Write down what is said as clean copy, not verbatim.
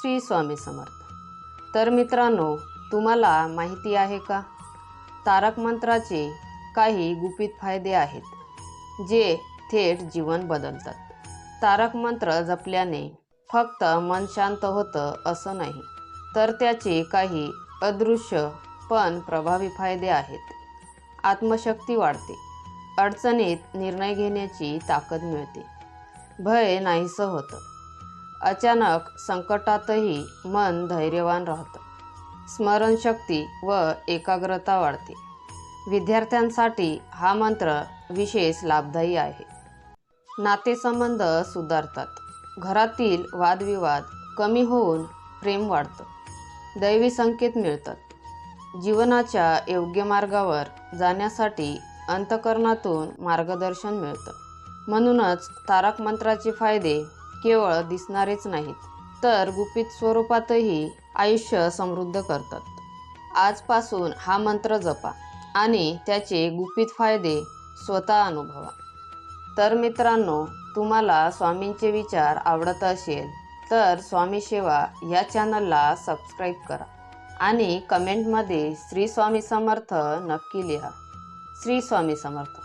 श्री स्वामी समर्थ। तर मित्रांनो, तुम्हाला माहिती आहे का, तारक मंत्राचे काही गुपित फायदे आहेत जे थेट जीवन बदलतात। तारक मंत्र जपल्याने फक्त मन शांत होतं असं नाही, तर त्याचे काही अदृश्य पण प्रभावी फायदे आहेत। आत्मशक्ती वाढते, अडचणीत निर्णय घेण्याची ताकद मिळते, भय नाहीसं होतं, अचानक संकटातही मन धैर्यवान राहतं, स्मरणशक्ती व एकाग्रता वाढते। विद्यार्थ्यांसाठी हा मंत्र विशेष लाभदायी आहे। नातेसंबंध सुधारतात, घरातील वादविवाद कमी होऊन प्रेम वाढतं, दैवी संकेत मिळतात, जीवनाच्या योग्य मार्गावर जाण्यासाठी अंतःकरणातून मार्गदर्शन मिळतं। म्हणूनच तारक मंत्राचे फायदे केवळ दिसणारेच नाहीत, तर गुपित स्वरूपातही आयुष्य समृद्ध करतात। आजपासून हा मंत्र जपा आणि त्याचे गुपित फायदे स्वतः अनुभवा। तर मित्रांनो, तुम्हाला स्वामींचे विचार आवडत असेल तर स्वामी सेवा या चॅनलला सबस्क्राईब करा आणि कमेंटमध्ये श्री स्वामी समर्थ नक्की लिहा। श्री स्वामी समर्थ।